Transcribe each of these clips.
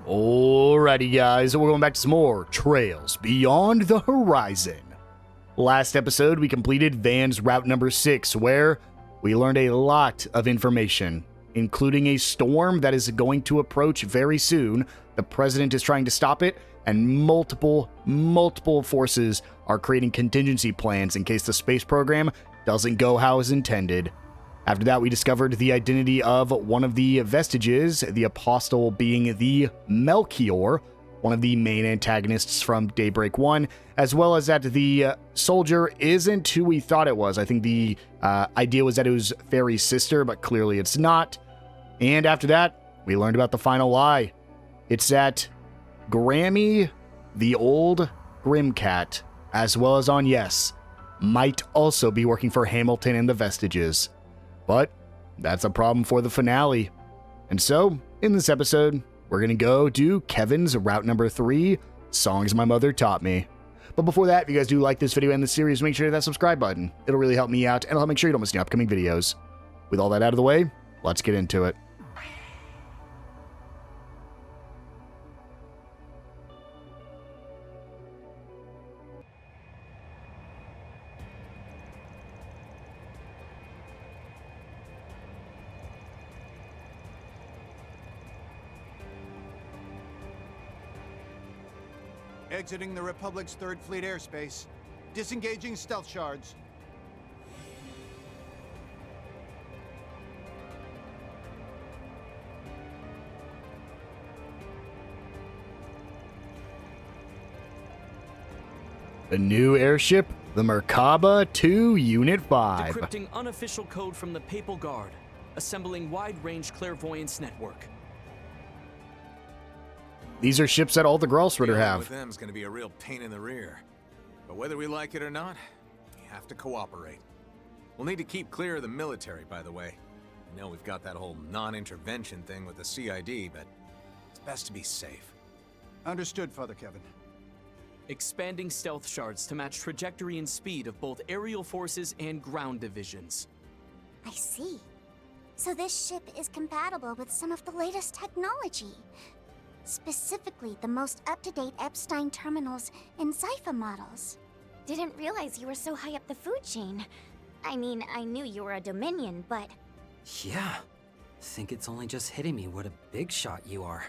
Alrighty guys, we're going back to some more Trails Beyond the Horizon. Last episode, we completed Van's route number 6, where we learned a lot of information, including a storm that is going to approach very soon. The president is trying to stop it, and multiple forces are creating contingency plans in case the space program doesn't go how is intended. After that, we discovered the identity of one of the vestiges, the apostle being the Melchior, one of the main antagonists from Daybreak 1, as well as that the soldier isn't who we thought it was. I think the idea was that it was Fairy's sister, but clearly it's not. And after that, we learned about the final lie. It's that Grammy, the old Grimcat, as well as Yes, might also be working for Hamilton and the Vestiges. But that's a problem for the finale. And so, in this episode, we're going to go do Kevin's route number 3, Songs My Mother Taught Me. But before that, if you guys do like this video and this series, make sure to hit that subscribe button. It'll really help me out, and it'll make sure you don't miss any upcoming videos. With all that out of the way, let's get into it. Exiting the Republic's 3rd Fleet airspace. Disengaging stealth shards. A new airship, the Merkaba 2 Unit 5. Decrypting unofficial code from the Papal Guard. Assembling wide-range clairvoyance network. These are ships that all the Gralsritter have. With them is going to be a real pain in the rear. But whether we like it or not, we have to cooperate. We'll need to keep clear of the military, by the way. I know we've got that whole non-intervention thing with the CID, but it's best to be safe. Understood, Father Kevin. Expanding stealth shards to match trajectory and speed of both aerial forces and ground divisions. I see. So this ship is compatible with some of the latest technology. Specifically, the most up-to-date Epstein terminals and Zypha models. Didn't realize you were so high up the food chain. I mean, I knew you were a Dominion, but... Yeah. Think it's only just hitting me what a big shot you are.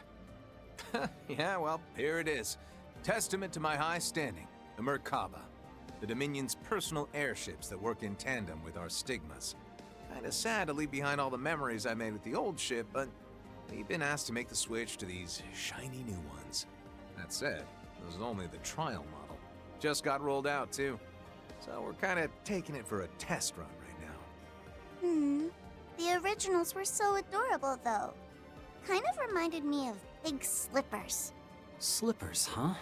Yeah, well, here it is. Testament to my high standing, the Merkaba. The Dominion's personal airships that work in tandem with our stigmas. Kinda sad to leave behind all the memories I made with the old ship, but we've been asked to make the switch to these shiny new ones. That said, this is only the trial model. Just got rolled out, too. So we're kinda taking it for a test run right now. The originals were so adorable, though. Kind of reminded me of big slippers. Slippers, huh?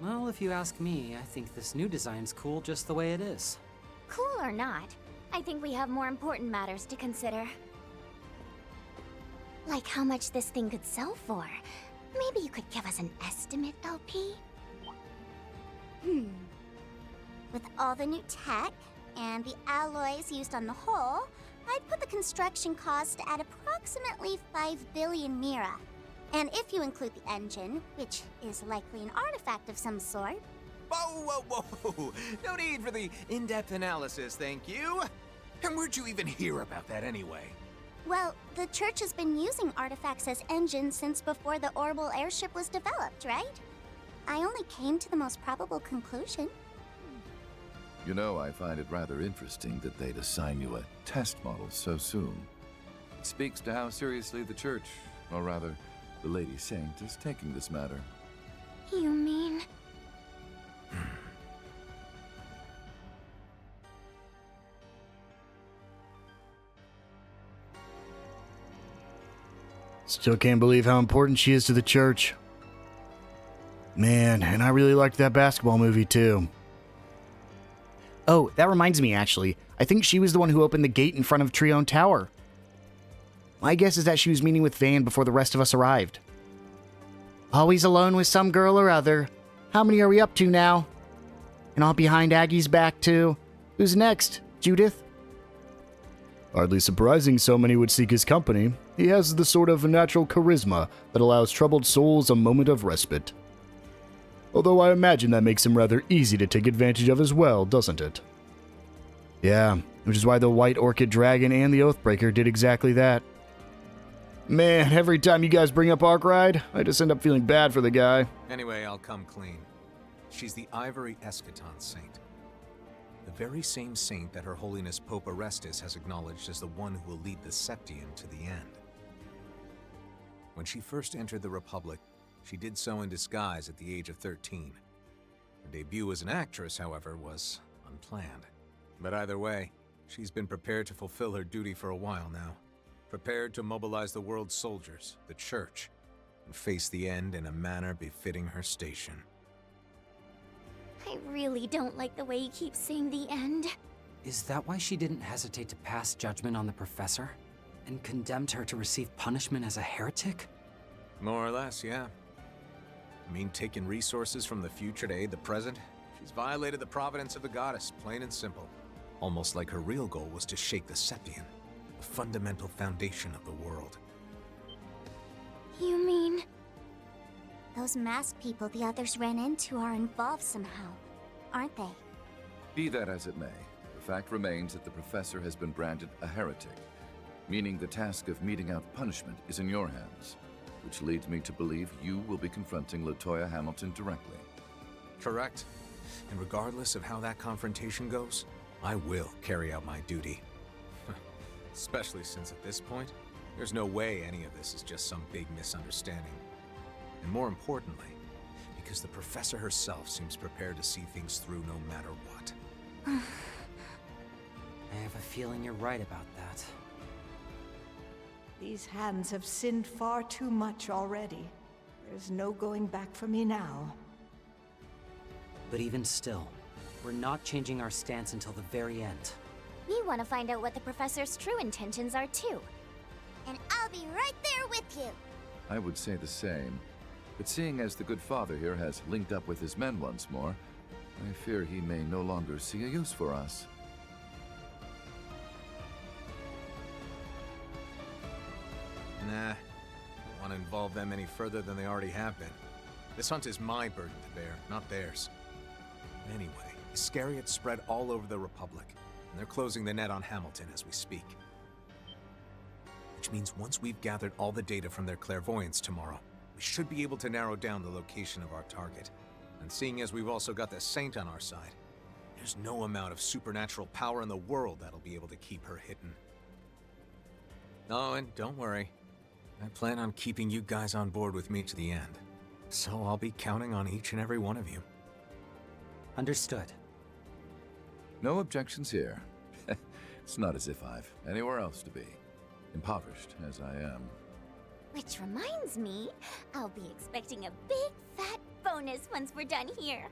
Well, if you ask me, I think this new design's cool just the way it is. Cool or not, I think we have more important matters to consider. Like how much this thing could sell for. Maybe you could give us an estimate, LP? With all the new tech and the alloys used on the hull, I'd put the construction cost at approximately 5 billion Mira. And if you include the engine, which is likely an artifact of some sort... Whoa! No need for the in-depth analysis, thank you. And where'd you even hear about that anyway? Well, the Church has been using artifacts as engines since before the orbital airship was developed, right? I only came to the most probable conclusion. You know, I find it rather interesting that they'd assign you a test model so soon. It speaks to how seriously the Church, or rather, the Lady Saint, is taking this matter. You mean... Still can't believe how important she is to the Church. Man, and I really liked that basketball movie too. Oh, that reminds me actually. I think she was the one who opened the gate in front of Trione Tower. My guess is that she was meeting with Van before the rest of us arrived. Always alone with some girl or other. How many are we up to now? And all behind Aggie's back too. Who's next? Judith? Hardly surprising so many would seek his company. He has the sort of natural charisma that allows troubled souls a moment of respite. Although I imagine that makes him rather easy to take advantage of as well, doesn't it? Yeah, which is why the White Orchid Dragon and the Oathbreaker did exactly that. Man, every time you guys bring up Arkride, I just end up feeling bad for the guy. Anyway, I'll come clean. She's the Ivory Eschaton Saint. The very same saint that Her Holiness Pope Orestes has acknowledged as the one who will lead the Septian to the end. When she first entered the Republic, she did so in disguise at the age of 13. Her debut as an actress, however, was unplanned. But either way, she's been prepared to fulfill her duty for a while now. Prepared to mobilize the world's soldiers, the Church, and face the end in a manner befitting her station. I really don't like the way you keep saying the end. Is that why she didn't hesitate to pass judgment on the professor? And condemned her to receive punishment as a heretic? More or less, yeah. I mean, taking resources from the future to aid the present, she's violated the providence of the goddess, plain and simple. Almost like her real goal was to shake the Septian, the fundamental foundation of the world. You mean... those masked people the others ran into are involved somehow, aren't they? Be that as it may, the fact remains that the professor has been branded a heretic, meaning the task of meting out punishment is in your hands, which leads me to believe you will be confronting LaToya Hamilton directly. Correct. And regardless of how that confrontation goes, I will carry out my duty. Especially since at this point, there's no way any of this is just some big misunderstanding. And more importantly, because the professor herself seems prepared to see things through no matter what. I have a feeling you're right about that. These hands have sinned far too much already. There's no going back for me now. But even still, we're not changing our stance until the very end. We want to find out what the professor's true intentions are too. And I'll be right there with you. I would say the same. But seeing as the good father here has linked up with his men once more, I fear he may no longer see a use for us. Nah, don't want to involve them any further than they already have been. This hunt is my burden to bear, not theirs. Anyway, Iscariot's spread all over the Republic, and they're closing the net on Hamilton as we speak. Which means once we've gathered all the data from their clairvoyance tomorrow, we should be able to narrow down the location of our target. And seeing as we've also got the Saint on our side, there's no amount of supernatural power in the world that'll be able to keep her hidden. Oh, and don't worry. I plan on keeping you guys on board with me to the end. So I'll be counting on each and every one of you. Understood. No objections here. It's not as if I've anywhere else to be, impoverished as I am. Which reminds me, I'll be expecting a big fat bonus once we're done here.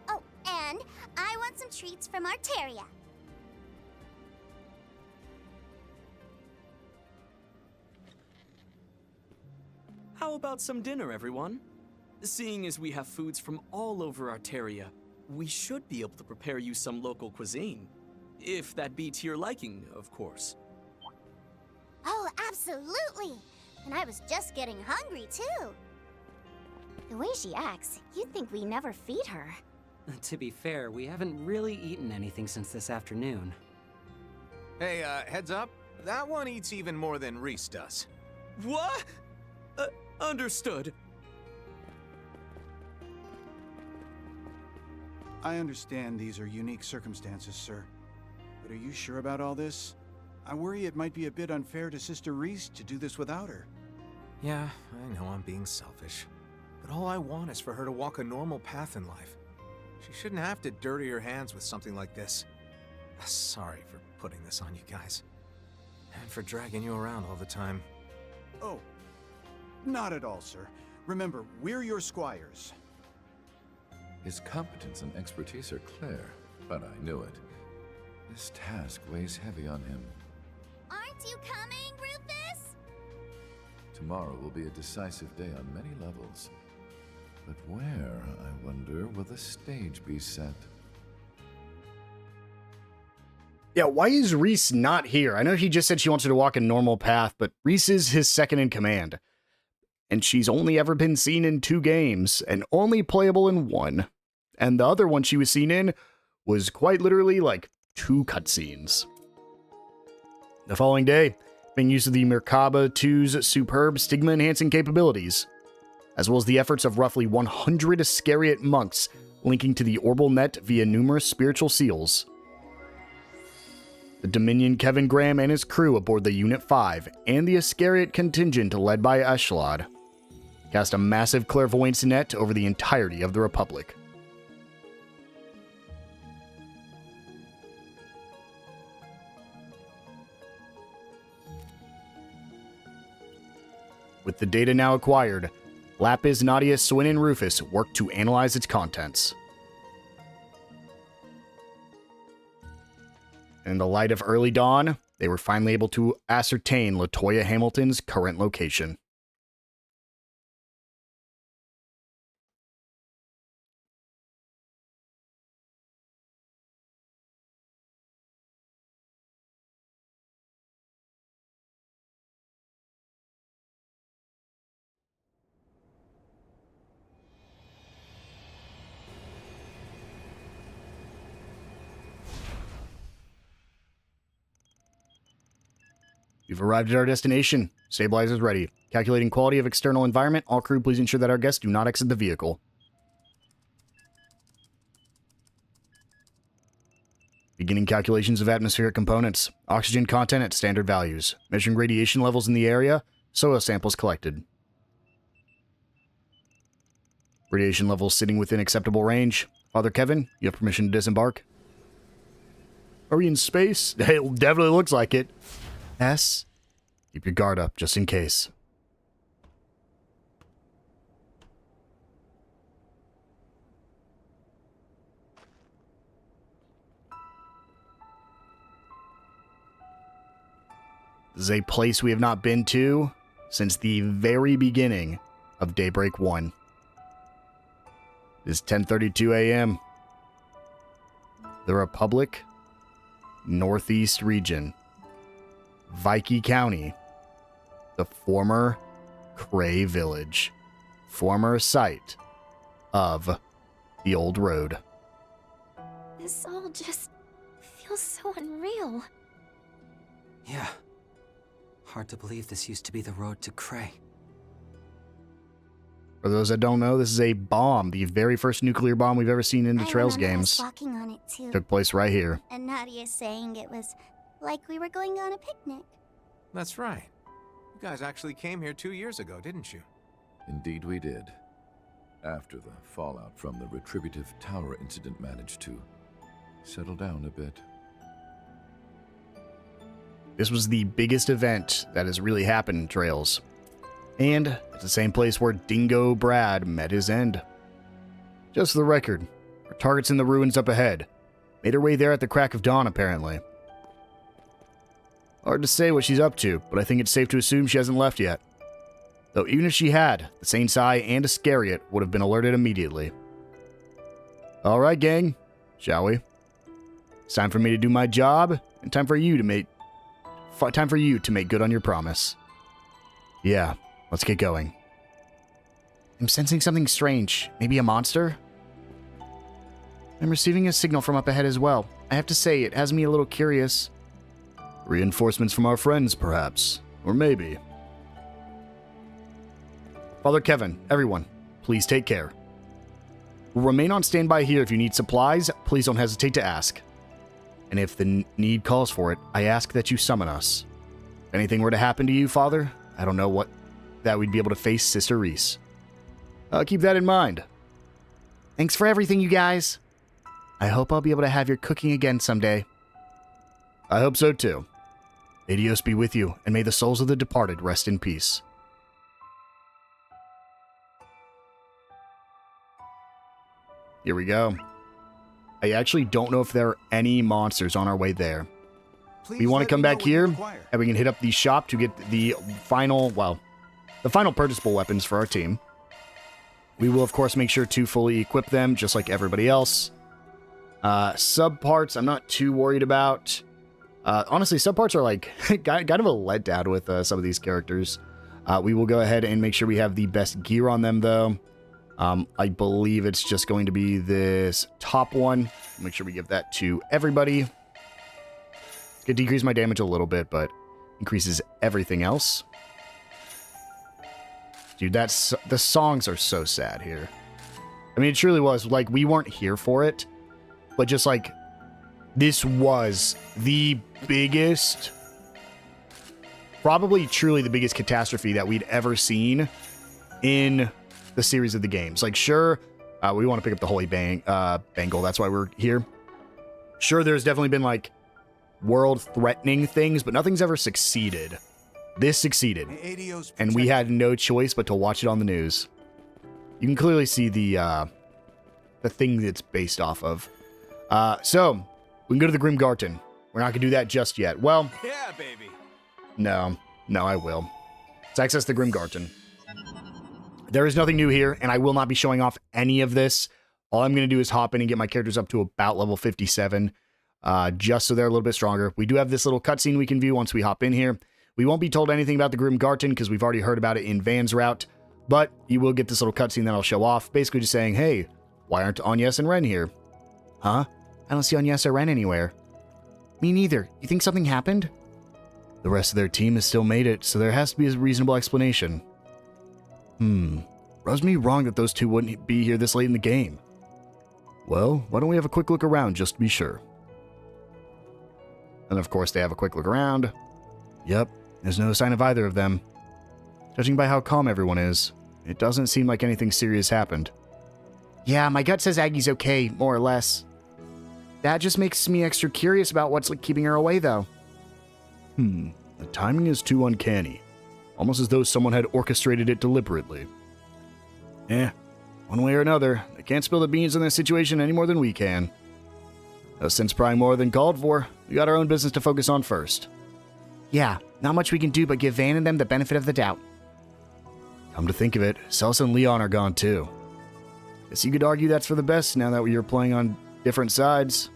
Oh, and I want some treats from Arteria. How about some dinner, everyone? Seeing as we have foods from all over Arteria, we should be able to prepare you some local cuisine. If that be to your liking, of course. Oh, absolutely! And I was just getting hungry, too. The way she acts, you'd think we never feed her. To be fair, we haven't really eaten anything since this afternoon. Hey, heads up. That one eats even more than Reese does. What? Understood. I understand these are unique circumstances, sir. But are you sure about all this? I worry it might be a bit unfair to Sister Reese to do this without her. Yeah, I know I'm being selfish. But all I want is for her to walk a normal path in life. She shouldn't have to dirty her hands with something like this. Sorry for putting this on you guys. And for dragging you around all the time. Oh, not at all, sir. Remember, we're your squires. His competence and expertise are clear, but I knew it. This task weighs heavy on him. Aren't you coming, Rufus? Tomorrow will be a decisive day on many levels. But where, I wonder, will the stage be set? Yeah, why is Reese not here? I know he just said she wants her to walk a normal path, but Reese is his second in command. And she's only ever been seen in 2 games, and only playable in 1. And the other one she was seen in was quite literally like 2 cutscenes. The following day, making use of the Merkaba 2's superb stigma-enhancing capabilities, as well as the efforts of roughly 100 Iscariot monks linking to the Orbal Net via numerous spiritual seals, the Dominion Kevin Graham and his crew aboard the Unit 5 and the Iscariot contingent led by Eshlod cast a massive clairvoyance net over the entirety of the Republic. With the data now acquired, Lapis, Nadia, Swin, and Rufus worked to analyze its contents. In the light of early dawn, they were finally able to ascertain LaToya Hamilton's current location. We've arrived at our destination. Stabilizers ready. Calculating quality of external environment. All crew, please ensure that our guests do not exit the vehicle. Beginning calculations of atmospheric components. Oxygen content at standard values. Measuring radiation levels in the area. Soil samples collected. Radiation levels sitting within acceptable range. Father Kevin, you have permission to disembark. Are we in space? It definitely looks like it. S, keep your guard up just in case. This is a place we have not been to since the very beginning of Daybreak 1. It is 10:32 a.m. The Republic, Northeast Region, Vicky County, the former Cray Village, former site of the old road. This all just feels so unreal. Yeah. Hard to believe this used to be the road to Cray. For those that don't know, this is a bomb, the very first nuclear bomb we've ever seen in the Trails games. Walking on it too. Took place right here. And Nadia saying it was like we were going on a picnic. That's right. You guys actually came here 2 years ago, didn't you? Indeed we did. After the fallout from the Retributive Tower incident managed to settle down a bit. This was the biggest event that has really happened in Trails. And it's the same place where Dingo Brad met his end. Just for the record, our target's in the ruins up ahead. Made her way there at the crack of dawn, apparently. Hard to say what she's up to, but I think it's safe to assume she hasn't left yet. Though even if she had, the Saint's Eye and Iscariot would have been alerted immediately. Alright, gang. Shall we? It's time for me to do my job, and time for you to make good on your promise. Yeah, let's get going. I'm sensing something strange. Maybe a monster? I'm receiving a signal from up ahead as well. I have to say, it has me a little curious. Reinforcements from our friends, perhaps. Or maybe. Father Kevin, everyone, please take care. We'll remain on standby here if you need supplies. Please don't hesitate to ask. And if the need calls for it, I ask that you summon us. If anything were to happen to you, Father, I don't know that we'd be able to face Sister Reese. Keep that in mind. Thanks for everything, you guys. I hope I'll be able to have your cooking again someday. I hope so too. May Dios be with you, and may the souls of the departed rest in peace. Here we go. I actually don't know if there are any monsters on our way there. We want to come back here, and we can hit up the shop to get the final purchasable weapons for our team. We will, of course, make sure to fully equip them, just like everybody else. Sub parts, I'm not too worried about. Honestly, some parts are like kind of a letdown with some of these characters. We will go ahead and make sure we have the best gear on them, though. I believe it's just going to be this top one. Make sure we give that to everybody. It decreases my damage a little bit, but increases everything else. Dude, the songs are so sad here. I mean, it truly was. Like, we weren't here for it, but just like, this was the biggest, probably truly the biggest catastrophe that we'd ever seen in the series of the games. Like, sure, we want to pick up the Holy Bangle. That's why we're here. Sure, there's definitely been, like, world-threatening things, but nothing's ever succeeded. This succeeded, and we had no choice but to watch it on the news. You can clearly see the thing it's based off of. So, we can go to the Grim Garden. We're not going to do that just yet. Well, Yeah, baby. no, I will. Let's access the Grim Garden. There is nothing new here, and I will not be showing off any of this. All I'm going to do is hop in and get my characters up to about level 57, just so they're a little bit stronger. We do have this little cutscene we can view once we hop in here. We won't be told anything about the Grim Garden because we've already heard about it in Van's route, but you will get this little cutscene that I'll show off, basically just saying, hey, why aren't Agnes and Ren here? Huh? I don't see Agnes or Ren anywhere. Me neither. You think something happened? The rest of their team has still made it, so there has to be a reasonable explanation. Rubs me wrong that those two wouldn't be here this late in the game. Well, why don't we have a quick look around just to be sure? And of course they have a quick look around. Yep, there's no sign of either of them. Judging by how calm everyone is, it doesn't seem like anything serious happened. Yeah, my gut says Aggie's okay, more or less. That just makes me extra curious about what's keeping her away, though. The timing is too uncanny. Almost as though someone had orchestrated it deliberately. One way or another, they can't spill the beans in this situation any more than we can. Since prying more than called for, we got our own business to focus on first. Yeah, not much we can do but give Van and them the benefit of the doubt. Come to think of it, Celis and Leon are gone too. Guess you could argue that's for the best now that you're playing on different sides.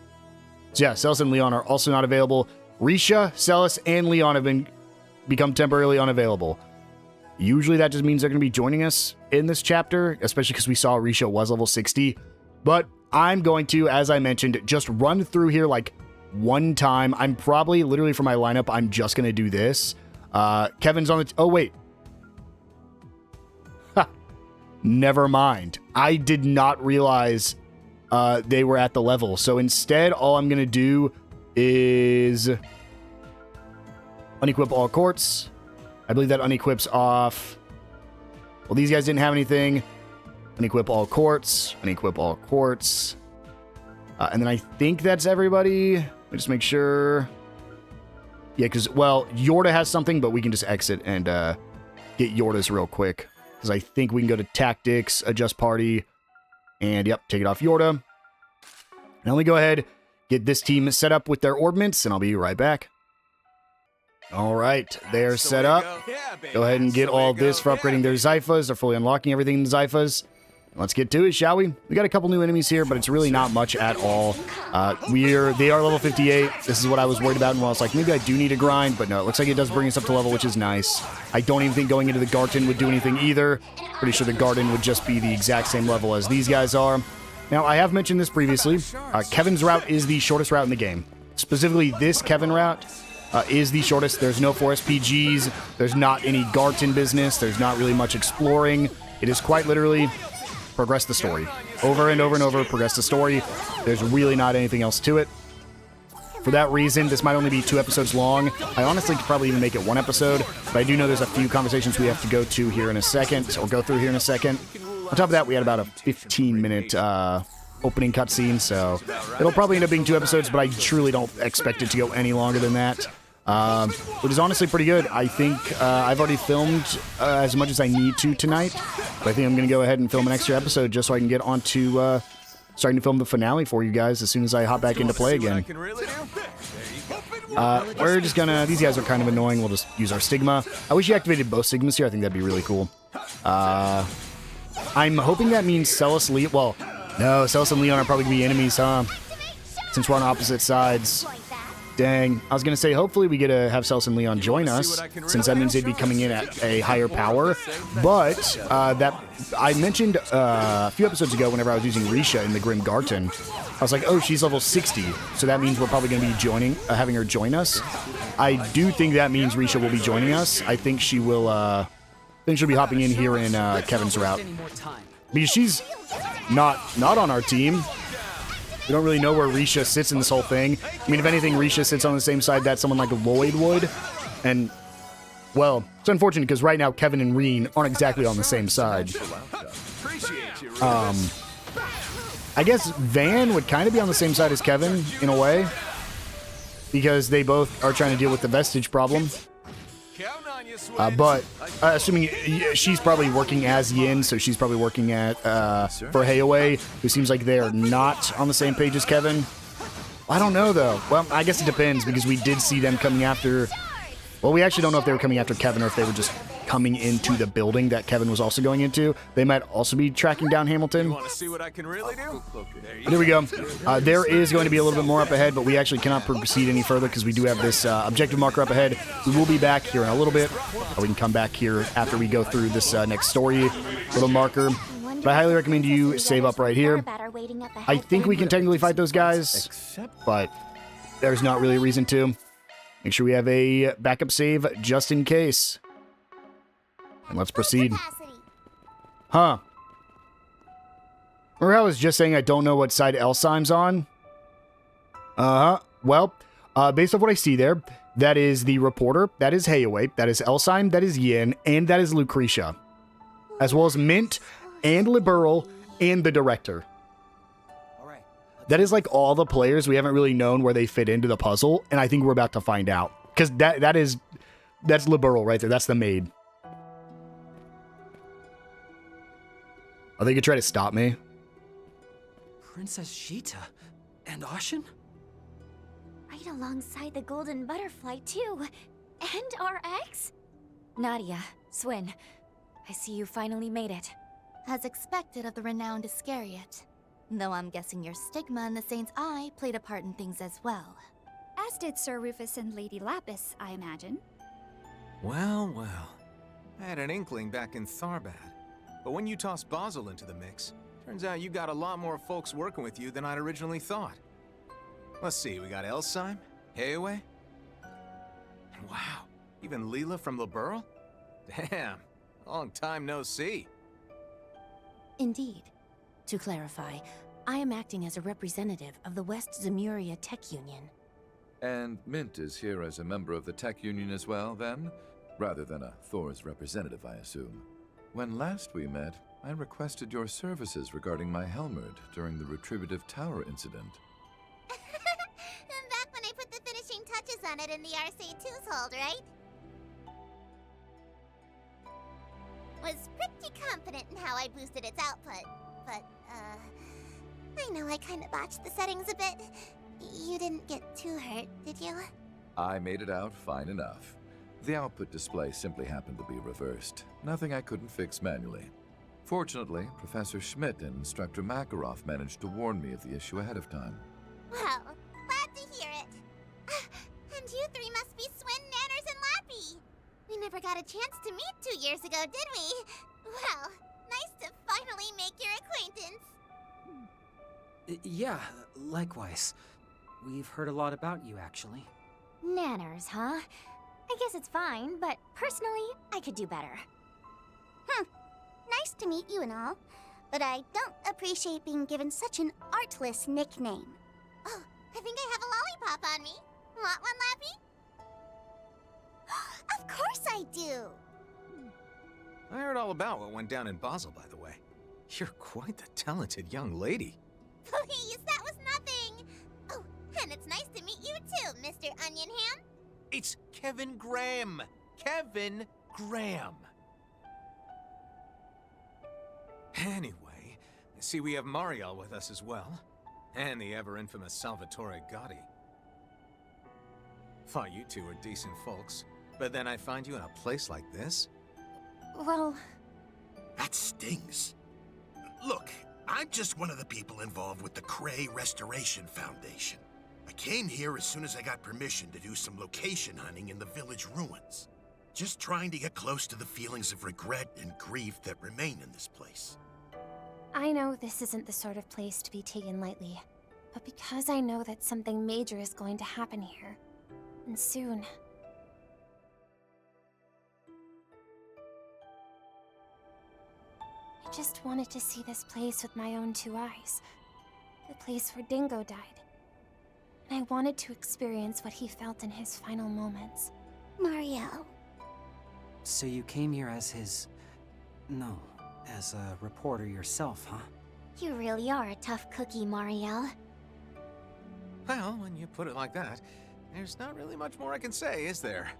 So yeah, Celis and Leon are also not available. Risha, Celis, and Leon have become temporarily unavailable. Usually that just means they're going to be joining us in this chapter, especially because we saw Risha was level 60. But I'm going to, as I mentioned, just run through here like one time. I'm probably, literally for my lineup, I'm just going to do this. Kevin's on the... oh, wait. Never mind. I did not realize they were at the level. So instead, all I'm going to do is unequip all courts. I believe that unequips off... well, these guys didn't have anything. Unequip all courts. Unequip all courts. And then I think that's everybody. Let me just make sure. Yeah, because, well, Yorda has something, but we can just exit and get Yorda's real quick. Because I think we can go to tactics, adjust party, and, yep, take it off Yorda. And let me go ahead, get this team set up with their ordnance, and I'll be right back. All right, they're set up. Go ahead and get all this for upgrading their Zyphas. They're fully unlocking everything in the Zyphas. Let's get to it, shall we? We got a couple new enemies here, but it's really not much at all. They are level 58. This is what I was worried about, and I was like, maybe I do need a grind, but no, it looks like it does bring us up to level, which is nice. I don't even think going into the garden would do anything either. Pretty sure the garden would just be the exact same level as these guys are. Now, I have mentioned this previously. Kevin's route is the shortest route in the game. Specifically, this Kevin route is the shortest. There's no 4 SPGs. There's not any garden business. There's not really much exploring. It is quite literally progress the story. Over and over and over, progress the story. There's really not anything else to it. For that reason, this might only be 2 episodes long. I honestly could probably even make it 1 episode, but I do know there's a few conversations we have to go to here in a second, or go through here in a second. On top of that, we had about a 15-minute opening cutscene, so it'll probably end up being 2 episodes, but I truly don't expect it to go any longer than that. It is honestly pretty good. I think I've already filmed as much as I need to tonight, but I think I'm going to go ahead and film an extra episode just so I can get on to starting to film the finale for you guys as soon as I hop back into play again. We're just gonna... these guys are kind of annoying. We'll just use our Stigma. I wish you activated both Stigmas here. I think that'd be really cool. I'm hoping that means Celis, Leon... well, no, Celis and Leon are probably going to be enemies, huh? Since we're on opposite sides. Dang. I was going to say, hopefully we get to have Cels and Leon join us, since that means they'd be coming in at a higher power. But that I mentioned a few episodes ago whenever I was using Risha in the Grim Garten, I was like, oh, she's level 60. So that means we're probably going to be joining, having her join us. I do think that means Risha will be joining us. I think she will, I think she'll be hopping in here in Kevin's route. Because she's not on our team. We don't really know where Risha sits in this whole thing. I mean, if anything, Risha sits on the same side that someone like Lloyd would. And, well, it's unfortunate because right now Kevin and Reen aren't exactly on the same side. I guess Van would kind of be on the same side as Kevin, in a way. Because they both are trying to deal with the vestige problem. But assuming she's probably working as Yin, so she's probably working at for Hayaway, who seems like they are not on the same page as Kevin. I don't know though. Well, I guess it depends because we did see them coming after. Well, we actually don't know if they were coming after Kevin or if they were just coming into the building that Kevin was also going into. They might also be tracking down Hamilton. Want to see what I can really do? There we go. There is going to be a little bit more up ahead, but we actually cannot proceed any further because we do have this objective marker up ahead. We will be back here in a little bit, or we can come back here after we go through this next story little marker. But I highly recommend you save up right here. I think we can technically fight those guys, but there's not really a reason to. Make sure we have a backup save just in case. And let's proceed. Huh. Remember how I was just saying I don't know what side Elsheim's on? Well, based off what I see there, that is the reporter, that is Hayaway, that is Elsheim, that is Yin, and that is Lucretia. As well as Mint, and Liberal, and the director. That is like all the players we haven't really known where they fit into the puzzle, and I think we're about to find out. Because that's Liberal right there, that's the maid. Are they gonna try to stop me? Princess Sheeta and Ashen? Right alongside the golden butterfly, too. And our eggs? Nadia, Swin, I see you finally made it. As expected of the renowned Iscariot. Though I'm guessing your stigma and the Saint's Eye played a part in things as well. As did Sir Rufus and Lady Lapis, I imagine. Well, well. I had an inkling back in Tharbad. But when you toss Basel into the mix, turns out you got a lot more folks working with you than I'd originally thought. Let's see, we got Elsheim, Hayaway. Wow, even Leela from Liberal? Damn, long time no see. Indeed. To clarify, I am acting as a representative of the West Zemuria Tech Union. And Mint is here as a member of the Tech Union as well, then? Rather than a Thor's representative, I assume. When last we met, I requested your services regarding my Helmerd during the Retributive Tower incident. Back when I put the finishing touches on it in the RC2's hold, right? Was pretty confident in how I boosted its output, but, I know I kinda botched the settings a bit. You didn't get too hurt, did you? I made it out fine enough. The output display simply happened to be reversed. Nothing I couldn't fix manually. Fortunately, Professor Schmidt and Instructor Makarov managed to warn me of the issue ahead of time. Well, glad to hear it. And you three must be Swin, Nanners, and Lappy. We never got a chance to meet 2 years ago, did we? Well, nice to finally make your acquaintance. Yeah, likewise. We've heard a lot about you, actually. Nanners, huh? I guess it's fine, but personally, I could do better. Nice to meet you and all, but I don't appreciate being given such an artless nickname. Oh, I think I have a lollipop on me. Want one, Lappy? Of course I do! I heard all about what went down in Basel, by the way. You're quite the talented young lady. Please, that was nothing! Oh, and it's nice to meet you too, Mr. Onion Ham. It's Kevin Graham! Kevin Graham! Anyway, I see we have Mariel with us as well. And the ever-infamous Salvatore Gotti. Thought you two were decent folks, but then I find you in a place like this? Well... That stings. Look, I'm just one of the people involved with the Cray Restoration Foundation. I came here as soon as I got permission to do some location hunting in the village ruins. Just trying to get close to the feelings of regret and grief that remain in this place. I know this isn't the sort of place to be taken lightly, but because I know that something major is going to happen here, and soon. I just wanted to see this place with my own two eyes. The place where Dingo died. And I wanted to experience what he felt in his final moments. Mario. So you came here as his... no, as a reporter yourself, huh? You really are a tough cookie, Mario. Well, when you put it like that, there's not really much more I can say, is there?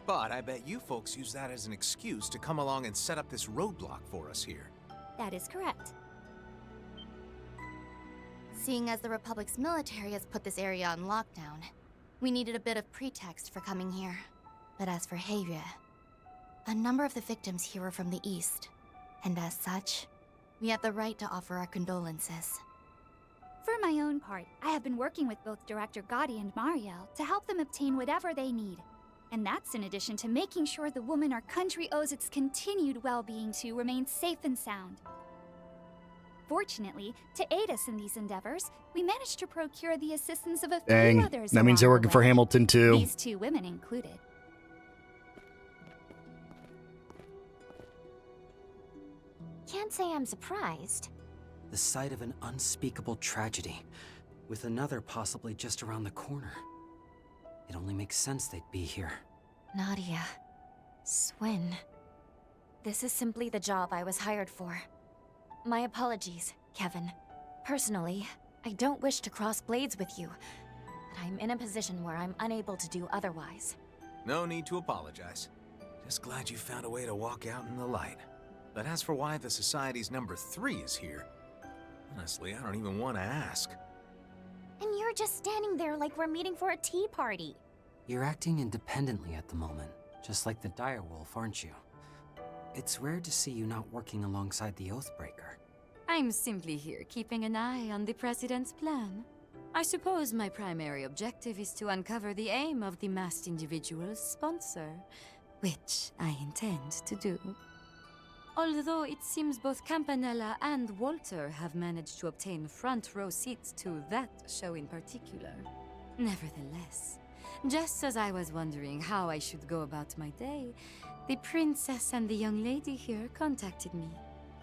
But I bet you folks use that as an excuse to come along and set up this roadblock for us here. That is correct. Seeing as the Republic's military has put this area on lockdown, we needed a bit of pretext for coming here. But as for Heirye, a number of the victims here are from the East, and as such, we have the right to offer our condolences. For my own part, I have been working with both Director Gotti and Mariel to help them obtain whatever they need. And that's in addition to making sure the woman our country owes its continued well-being to remains safe and sound. Fortunately, to aid us in these endeavors, we managed to procure the assistance of a few others. That means they're working for Hamilton too. These two women included. Can't say I'm surprised. The sight of an unspeakable tragedy, with another possibly just around the corner. It only makes sense they'd be here. Nadia. Swin. This is simply the job I was hired for. My apologies, Kevin. Personally, I don't wish to cross blades with you, but I'm in a position where I'm unable to do otherwise. No need to apologize. Just glad you found a way to walk out in the light. But as for why the Society's number 3 is here, honestly, I don't even want to ask. And you're just standing there like we're meeting for a tea party. You're acting independently at the moment, just like the direwolf, aren't you? It's rare to see you not working alongside the Oathbreaker. I'm simply here keeping an eye on the President's plan. I suppose my primary objective is to uncover the aim of the masked individual's sponsor, which I intend to do. Although it seems both Campanella and Walter have managed to obtain front-row seats to that show in particular. Nevertheless, just as I was wondering how I should go about my day, the princess and the young lady here contacted me.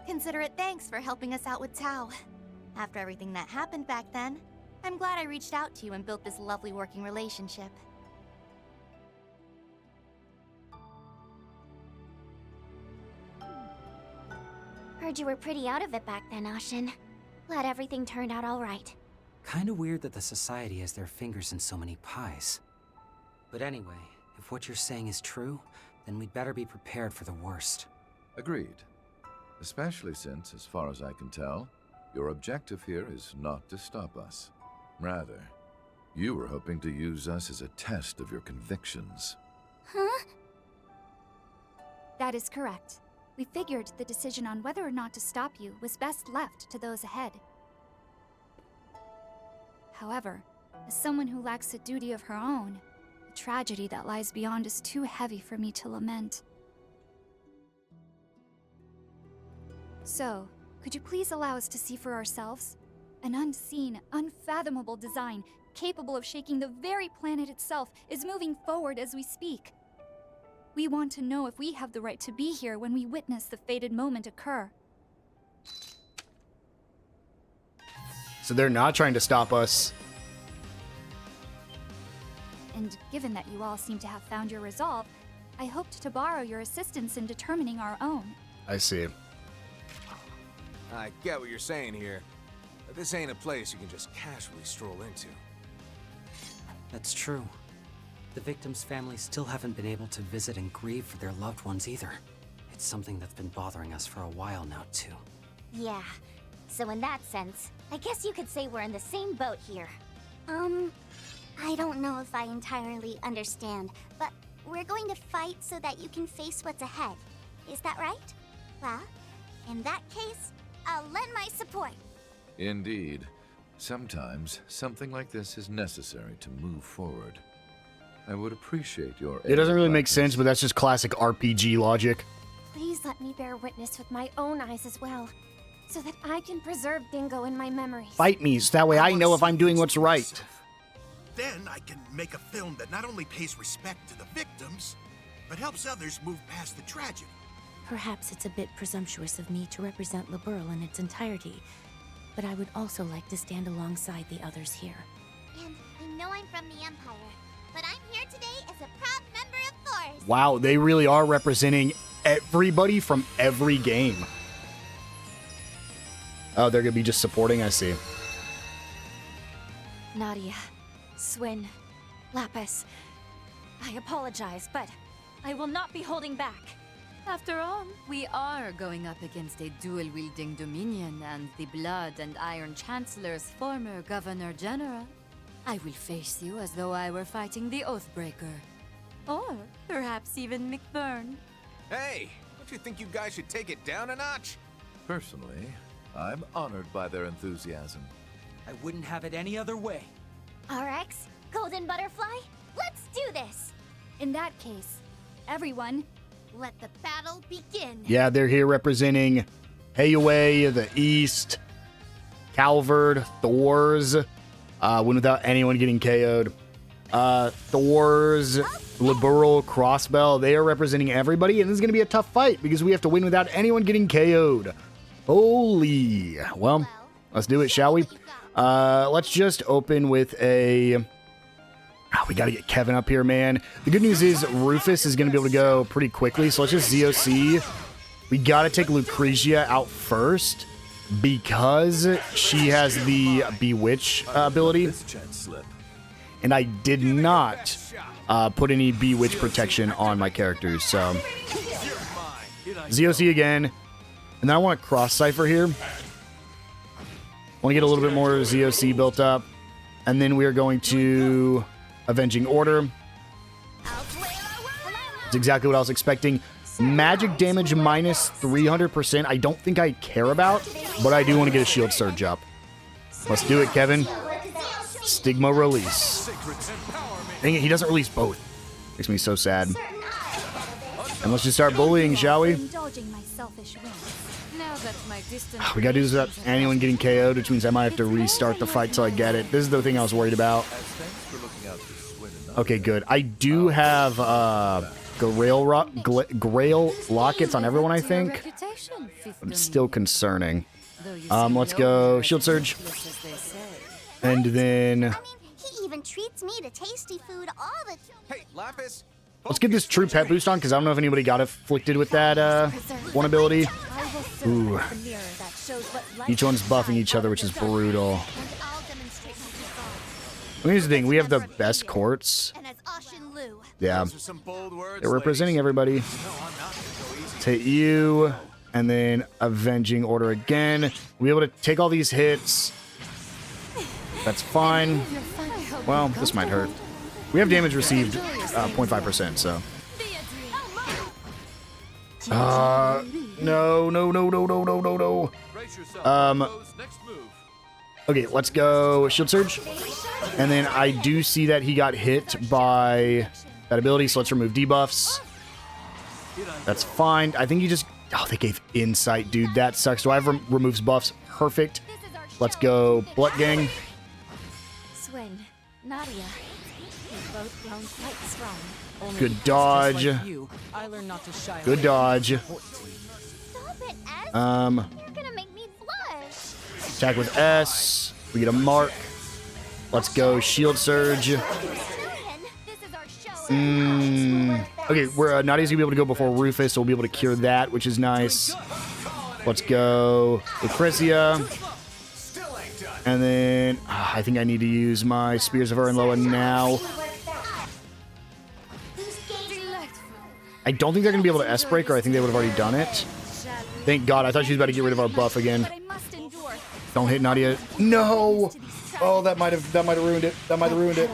Consider it thanks for helping us out with Tao. After everything that happened back then, I'm glad I reached out to you and built this lovely working relationship. Heard you were pretty out of it back then, Ashin. Glad everything turned out all right. Kinda weird that the Society has their fingers in so many pies. But anyway, if what you're saying is true, then we'd better be prepared for the worst. Agreed. Especially since, as far as I can tell, your objective here is not to stop us. Rather, you were hoping to use us as a test of your convictions. Huh? That is correct. We figured the decision on whether or not to stop you was best left to those ahead. However, as someone who lacks a duty of her own, the tragedy that lies beyond is too heavy for me to lament. So, could you please allow us to see for ourselves? An unseen, unfathomable design, capable of shaking the very planet itself, is moving forward as we speak. We want to know if we have the right to be here when we witness the fated moment occur. So they're not trying to stop us. And given that you all seem to have found your resolve, I hoped to borrow your assistance in determining our own. I see. I get what you're saying here, but this ain't a place you can just casually stroll into. That's true. The victims' families still haven't been able to visit and grieve for their loved ones either. It's something that's been bothering us for a while now, too. Yeah. So in that sense, I guess you could say we're in the same boat here. I don't know if I entirely understand, but we're going to fight so that you can face what's ahead. Is that right? Well, in that case, I'll lend my support. Indeed. Sometimes something like this is necessary to move forward. I would appreciate your It doesn't really aid, make Lapis. sense, but that's just classic RPG logic. Please let me bear witness with my own eyes as well, so that I can preserve Dingo in my memories. Fight me, so that way I know if I'm doing what's right. Then I can make a film that not only pays respect to the victims, but helps others move past the tragedy. Perhaps it's a bit presumptuous of me to represent Liberl in its entirety, but I would also like to stand alongside the others here. And I know I'm from the Empire, but I'm here today as a proud member of Force. Wow, they really are representing everybody from every game. Oh, they're gonna be just supporting, I see. Nadia, Swin, Lapis, I apologize, but I will not be holding back. After all, we are going up against a dual-wielding Dominion and the Blood and Iron Chancellor's former Governor General. I will face you as though I were fighting the Oathbreaker. Or perhaps even McBurn. Hey, don't you think you guys should take it down a notch? Personally, I'm honored by their enthusiasm. I wouldn't have it any other way. RX, Golden Butterfly, let's do this! In that case, everyone, Let the battle begin. Yeah, they're here representing Hayaway, the East, Calvard, Thors. Win without anyone getting KO'd. Thors, Liberal, Crossbell. They are representing everybody, and this is going to be a tough fight because we have to win without anyone getting KO'd. Holy. Well, let's do it, shall we? Let's just open with a... Oh, we got to get Kevin up here, man. The good news is Rufus is going to be able to go pretty quickly, so let's just ZOC. We got to take Lucretia out first because she has the Bewitch ability. And I did not put any Bewitch protection on my characters, so... ZOC again. And then I want to cross-cipher here. I want to get a little bit more ZOC built up. And then we are going to... Avenging Order. That's exactly what I was expecting. Magic damage minus 300%. I don't think I care about, but I do want to get a shield surge up. Let's do it, Kevin. Stigma release. Dang it, he doesn't release both. Makes me so sad. And let's just start bullying, shall we? We gotta do this without anyone getting KO'd, which means I might have to restart the fight till I get it. This is the thing I was worried about. Okay, good. I do have Grail lockets on everyone, I think. But it's still concerning. Let's go Shield Surge. And then... I mean, he even treats me to tasty food all the time. Hey, Lapis! Let's get this true pet boost on, because I don't know if anybody got afflicted with that one ability. Ooh. Each one's buffing each other, which is brutal. Here's the thing, we have the best courts. Yeah. They're representing everybody. Let's hit you, and then Avenging Order again. We'll be able to take all these hits. That's fine. Well, this might hurt. We have damage received 0.5%, so. No. Okay, let's go Shield Surge. And then I do see that he got hit by that ability, so let's remove debuffs. That's fine. I think you just... Oh, they gave Insight, dude. That sucks. Do I have removes buffs? Perfect. Let's go Blut Gang. Swin, Nadia, you've both grown quite strong. Good dodge. Good dodge. Stop it, S. You're gonna make me blush. Attack with S. We get a mark. Let's go Shield Surge. Okay, we're Nadia's gonna be able to go before Rufus, so we'll be able to cure that, which is nice. Let's go Lucretia. And then I think I need to use my Spears of Urnloa now. I don't think they're gonna be able to S-Break, or I think they would have already done it. Thank God, I thought she was about to get rid of our buff again. Don't hit Nadia. No! Oh, that might have ruined it. That might have ruined it.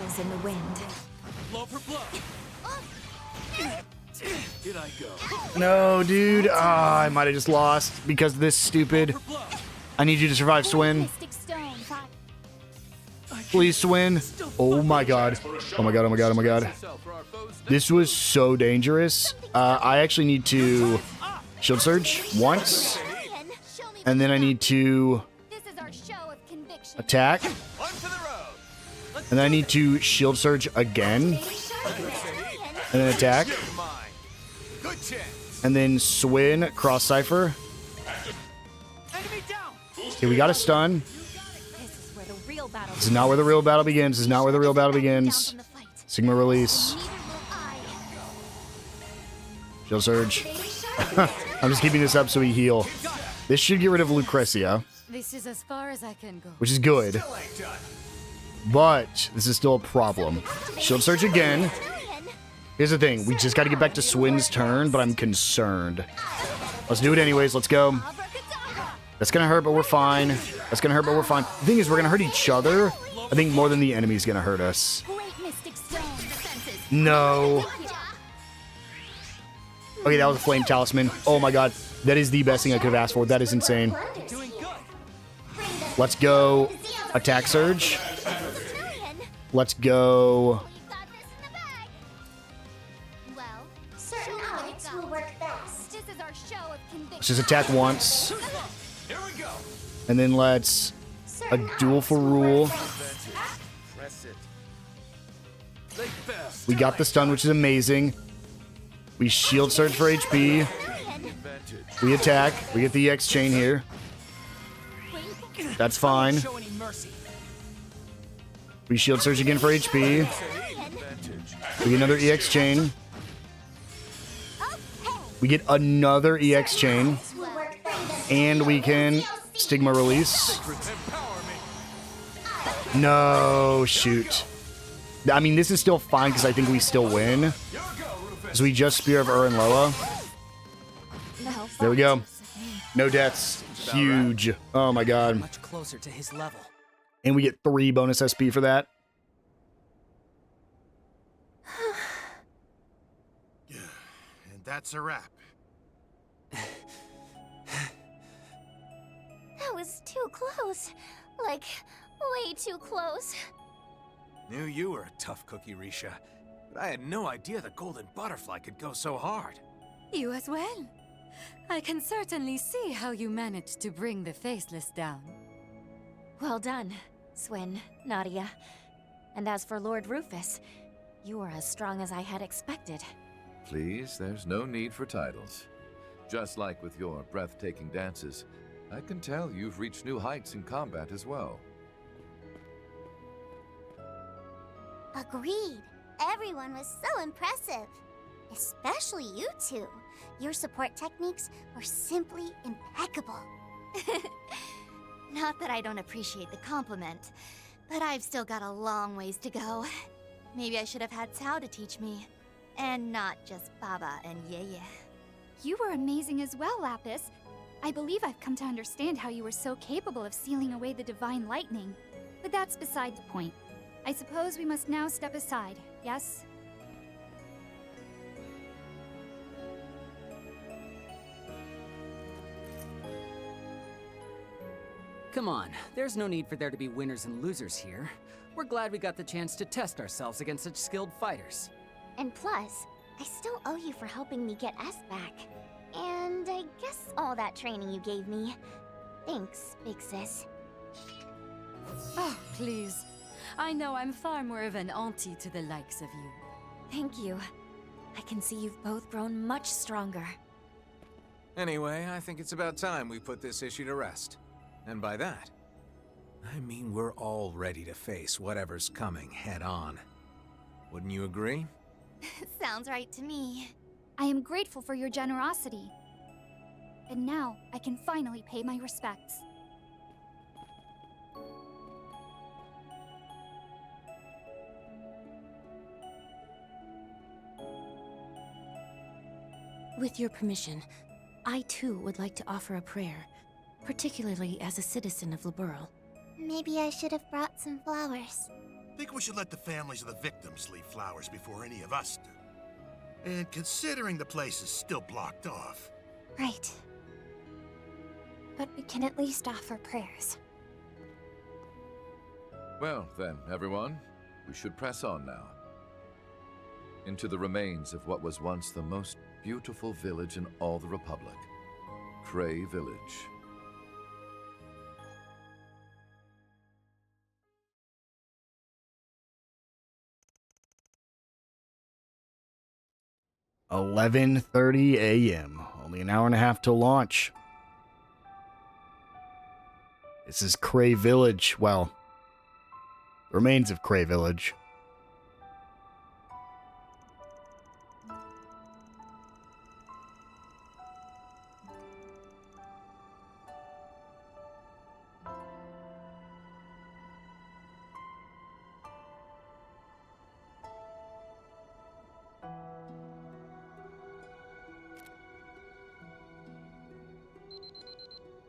No, dude. I might have just lost because of this stupid. I need you to survive, Swin. Please, Swin. Oh my god. Oh my god, oh my god, oh my god. This was so dangerous. I actually need to shield surge once. And then I need to attack. And then I need to shield surge again. And then attack. And then Swin, cross cipher. Okay, we got a stun. This is not where the real battle begins. This is not where the real battle begins. Sigma release. Shield surge. I'm just keeping this up so we heal. This should get rid of Lucretia, This is as far as I can go. which is good. But this is still a problem. Shield surge again. Here's the thing. We just got to get back to Swin's turn, but I'm concerned. Let's do it anyways. Let's go. That's going to hurt, but we're fine. That's going to hurt, but we're fine. The thing is, we're going to hurt each other. I think more than the enemy's going to hurt us. No. Okay, that was a flame talisman. Oh my god. That is the best thing I could have asked for. That is insane. Let's go attack surge. Let's go. Let's just attack once. And then let's a duel for rule. We got the stun, which is amazing. We shield surge for HP. We attack. We get the EX chain here. That's fine. We shield surge again for HP. We get another EX chain. We get another EX chain. And we can Stigma release. No, shoot. I mean, this is still fine because I think we still win. So we just Spear of Ur and Loa. There we go. No deaths. Huge. Oh my god. Much closer to his level. And we get 3 bonus SP for that. Yeah, and that's a wrap. That was too close. Like, way too close. Knew you were a tough cookie, Risha. But I had no idea the golden butterfly could go so hard. You as well. I can certainly see how you managed to bring the Faceless down. Well done, Swin, Nadia. And as for Lord Rufus, you are as strong as I had expected. Please, there's no need for titles. Just like with your breathtaking dances, I can tell you've reached new heights in combat as well. Agreed. Everyone was so impressive. Especially you two. Your support techniques were simply impeccable. Not that I don't appreciate the compliment, but I've still got a long ways to go. Maybe I should have had Tao to teach me, and not just Baba and Yeye. You were amazing as well, Lapis. I believe I've come to understand how you were so capable of sealing away the divine lightning. But that's beside the point. I suppose we must now step aside, yes? Come on, there's no need for there to be winners and losers here. We're glad we got the chance to test ourselves against such skilled fighters. And plus, I still owe you for helping me get S back. And I guess all that training you gave me. Thanks, Big Sis. Oh, please. I know I'm far more of an auntie to the likes of you. Thank you. I can see you've both grown much stronger. Anyway, I think it's about time we put this issue to rest. And by that, I mean we're all ready to face whatever's coming head on. Wouldn't you agree? Sounds right to me. I am grateful for your generosity. And now, I can finally pay my respects. With your permission, I too would like to offer a prayer, particularly as a citizen of Liberl. Maybe I should have brought some flowers. Think we should let the families of the victims leave flowers before any of us do. And considering the place is still blocked off. Right. But we can at least offer prayers. Well, then, everyone, we should press on now. Into the remains of what was once the most beautiful village in all the Republic. Cray Village. "11:30 a.m. Only an hour and a half till launch. This is Cray Village. Well, remains of Cray Village.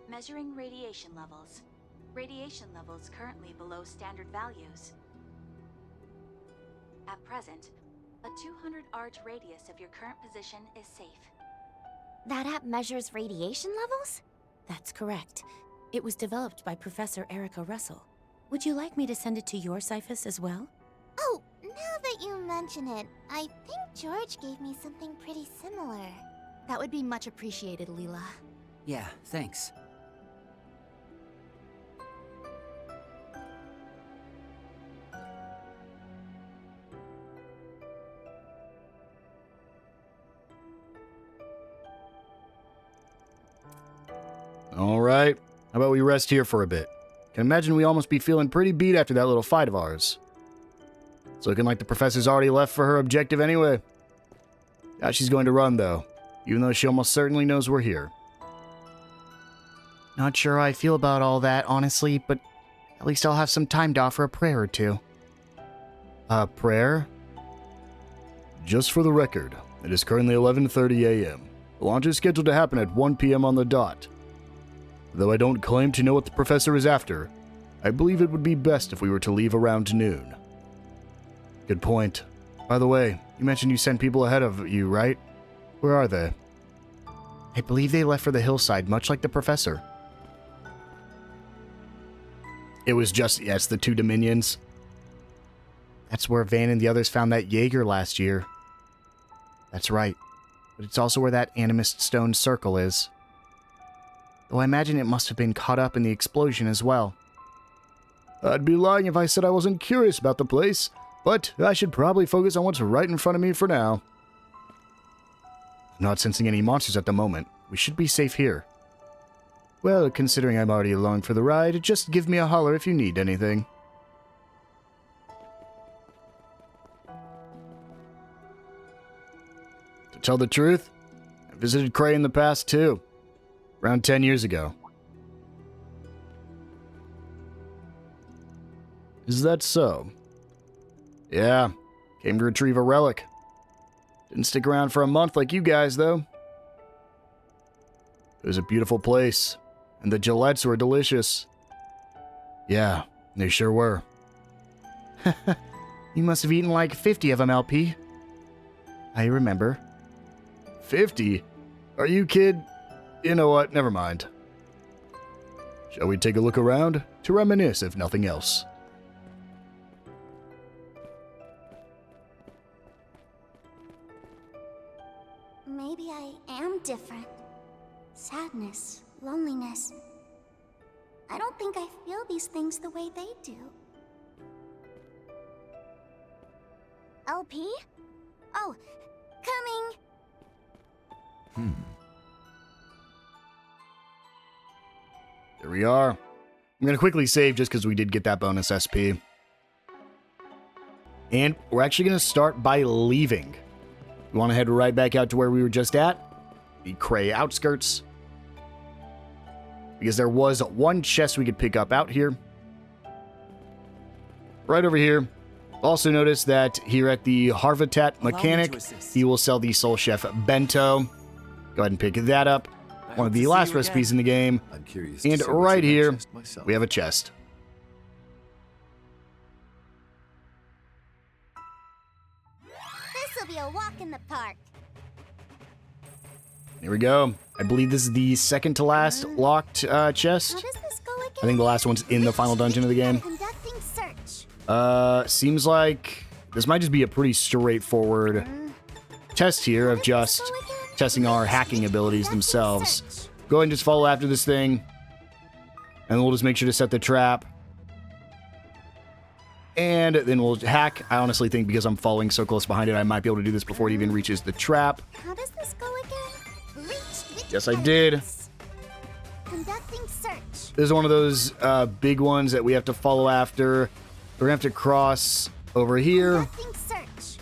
Measuring radiation levels. Radiation levels currently below standard values. At present, a 200 arch radius of your current position is safe. That app measures radiation levels? That's correct. It was developed by Professor Erica Russell. Would you like me to send it to your Cyphus as well? Oh, now that you mention it, I think George gave me something pretty similar. That would be much appreciated, Leela. Yeah, thanks. All right. How about we rest here for a bit? Can imagine we all must be feeling pretty beat after that little fight of ours. It's looking like the professor's already left for her objective anyway. Now she's going to run, though, even though she almost certainly knows we're here. Not sure how I feel about all that, honestly, but at least I'll have some time to offer a prayer or two. A prayer? Just for the record, it is currently 11:30 a.m. The launch is scheduled to happen at 1 p.m. on the dot. Though I don't claim to know what the professor is after, I believe it would be best if we were to leave around noon. Good point. By the way, you mentioned you sent people ahead of you, right? Where are they? I believe they left for the hillside, much like the professor. It was just, yes, the two Dominions. That's where Van and the others found that Jaeger last year. That's right. But it's also where that animist stone circle is. Though I imagine it must have been caught up in the explosion as well. I'd be lying if I said I wasn't curious about the place, but I should probably focus on what's right in front of me for now. I'm not sensing any monsters at the moment. We should be safe here. Well, considering I'm already along for the ride, just give me a holler if you need anything. To tell the truth, I visited Cray in the past too. Around 10 years ago. Is that so? Yeah, came to retrieve a relic. Didn't stick around for a month like you guys, though. It was a beautiful place, and the gillettes were delicious. Yeah, they sure were. You must have eaten like 50 of them, LP. I remember. 50? Are you kid? You know what? Never mind. Shall we take a look around? To reminisce, if nothing else. Maybe I am different. Sadness, loneliness. I don't think I feel these things the way they do. LP? Oh, coming! There we are. I'm going to quickly save just because we did get that bonus SP. And we're actually going to start by leaving. We want to head right back out to where we were just at. The Cray outskirts. Because there was one chest we could pick up out here. Right over here. Also notice that here at the Harvatat Mechanic, he will sell the Soul Chef Bento. Go ahead and pick that up. One of the last recipes in the game. And right here, we have a chest. This'll be a walk in the park. Here we go. I believe this is the second to last locked chest. How does this go again? I think the last one's in the final dungeon of the game. Conducting search. Seems like this might just be a pretty straightforward test here of just testing our hacking abilities themselves. Go ahead and just follow after this thing. And we'll just make sure to set the trap. And then we'll hack. I honestly think because I'm following so close behind it, I might be able to do this before it even reaches the trap. How does this go again? Yes, I did. Conducting search. This is one of those big ones that we have to follow after. We're going to have to cross over here. Conducting search.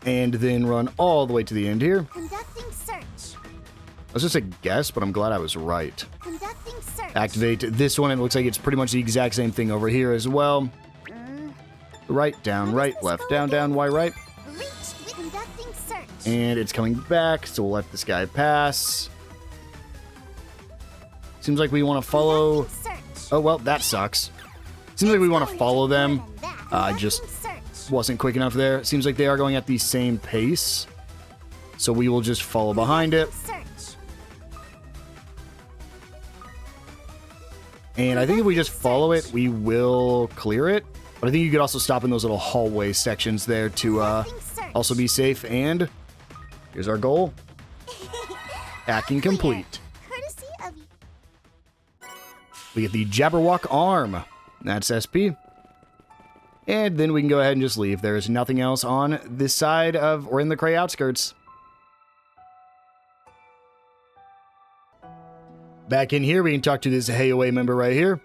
And then run all the way to the end here. Conducting search. That's just a guess, but I'm glad I was right. Conducting search. Activate this one. It looks like it's pretty much the exact same thing over here as well. Right, down, right, left, down, down, Y, right. Conducting search. And it's coming back, so we'll let this guy pass. Seems like we want to follow... Oh, well, that sucks. Seems like we want to follow them. I just wasn't quick enough there. Seems like they are going at the same pace. So we will just follow behind it. And I think if we just follow it, we will clear it. But I think you could also stop in those little hallway sections there to also be safe. And here's our goal. Hacking complete. We get the Jabberwock arm. That's SP. And then we can go ahead and just leave. There is nothing else on this side of, or in the Cray outskirts. Back in here, we can talk to this HayAway member right here.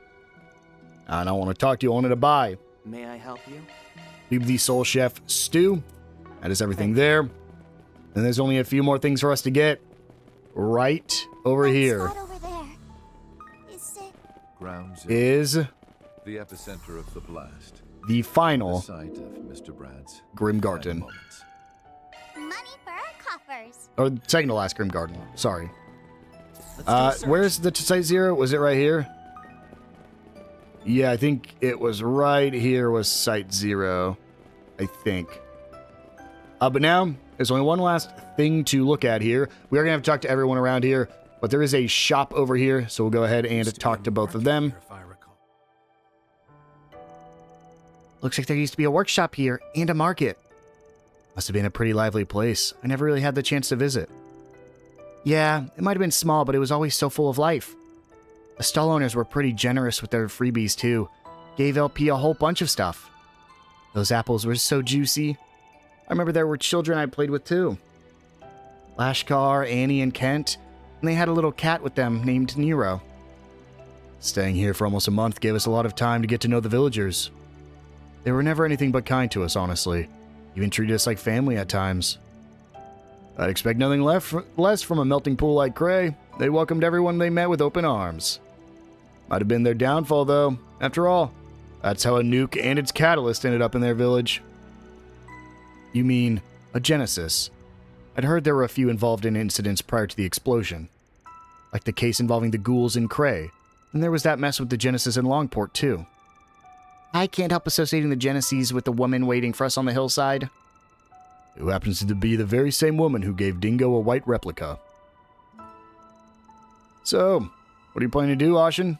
I don't want to talk to you, I wanted to buy. May I help you? Leave the Soul Chef stew. That is everything there. And there's only a few more things for us to get. Right over here. Over there. Is it? Ground zero. Is the epicenter of the blast. The final The site of Mr. Brad's Grim Garden. Money for our coffers. Or second to last Grim Garden. Sorry. Where's the Site Zero? Was it right here? Yeah, I think it was right here was Site Zero. I think. But now, there's only one last thing to look at here. We are going to have to talk to everyone around here, but there is a shop over here, so we'll go ahead and talk to both of them. Looks like there used to be a workshop here and a market. Must have been a pretty lively place. I never really had the chance to visit. Yeah, it might have been small, but it was always so full of life. The stall owners were pretty generous with their freebies, too. Gave LP a whole bunch of stuff. Those apples were so juicy. I remember there were children I played with, too. Lashkar, Annie, and Kent, and they had a little cat with them named Nero. Staying here for almost a month gave us a lot of time to get to know the villagers. They were never anything but kind to us, honestly. Even treated us like family at times. I'd expect nothing less from a melting pool like Cray. They welcomed everyone they met with open arms. Might have been their downfall, though. After all, that's how a nuke and its catalyst ended up in their village. You mean a Genesis? I'd heard there were a few involved in incidents prior to the explosion. Like the case involving the ghouls in Cray. And there was that mess with the Genesis in Longport, too. I can't help associating the Genesis with the woman waiting for us on the hillside. Who happens to be the very same woman who gave Dingo a white replica. So, what are you planning to do, Ashen?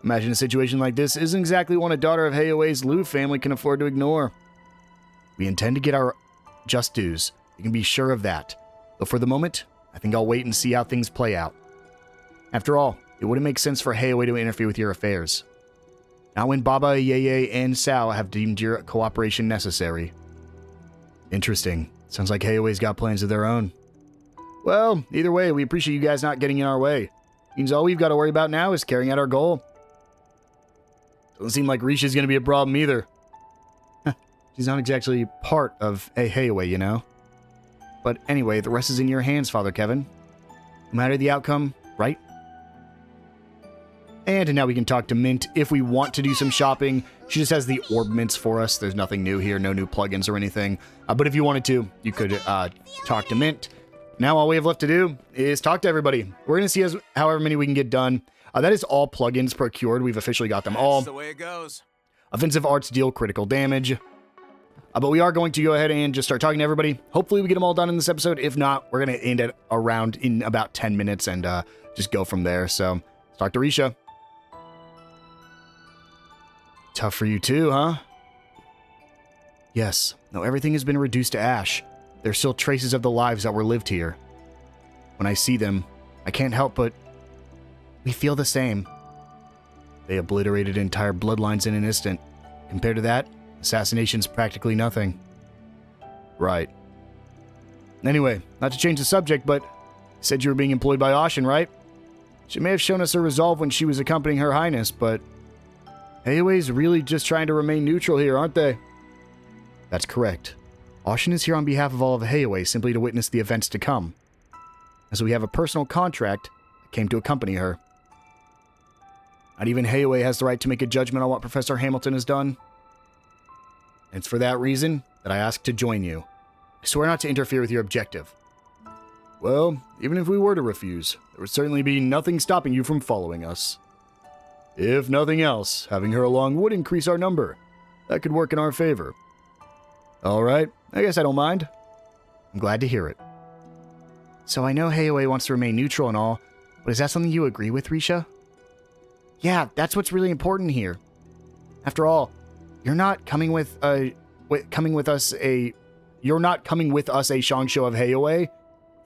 Imagine a situation like this isn't exactly one a daughter of HayAway's Liu family can afford to ignore. We intend to get our just dues. You can be sure of that. But for the moment, I think I'll wait and see how things play out. After all, it wouldn't make sense for HayAway to interfere with your affairs. Not when Baba, Yeye, and Sao have deemed your cooperation necessary. Interesting. Sounds like HayAway's got plans of their own. Well, either way, we appreciate you guys not getting in our way. Means all we've got to worry about now is carrying out our goal. Doesn't seem like Risha's going to be a problem either. She's not exactly part of HayAway, you know. But anyway, the rest is in your hands, Father Kevin. No matter the outcome, right? And now we can talk to Mint if we want to do some shopping. She just has the orb mints for us. There's nothing new here, no new plugins or anything. But if you wanted to, you could talk to Mint. Now all we have left to do is talk to everybody. We're going to see however many we can get done. That is all plugins procured. We've officially got them all. That's the way it goes. Offensive arts deal critical damage. But we are going to go ahead and just start talking to everybody. Hopefully we get them all done in this episode. If not, we're going to end it around in about 10 minutes and just go from there. So let's talk to Risha. Tough for you too, huh? Yes, though everything has been reduced to ash, there's still traces of the lives that were lived here. When I see them, I can't help but... We feel the same. They obliterated entire bloodlines in an instant. Compared to that, assassination's practically nothing. Right. Anyway, not to change the subject, but you said you were being employed by Ashen, right? She may have shown us her resolve when she was accompanying Her Highness, but Heiwei's really just trying to remain neutral here, aren't they? That's correct. Ashen is here on behalf of all of Heiwei simply to witness the events to come. As we have a personal contract, I came to accompany her. Not even Heiwei has the right to make a judgment on what Professor Hamilton has done. And it's for that reason that I asked to join you. I swear not to interfere with your objective. Well, even if we were to refuse, there would certainly be nothing stopping you from following us. If nothing else, having her along would increase our number. That could work in our favor. Alright, I guess I don't mind. I'm glad to hear it. So I know Heiwei wants to remain neutral and all, but is that something you agree with, Risha? Yeah, that's what's really important here. After all, you're not coming with us a Shangsho of Heiwei.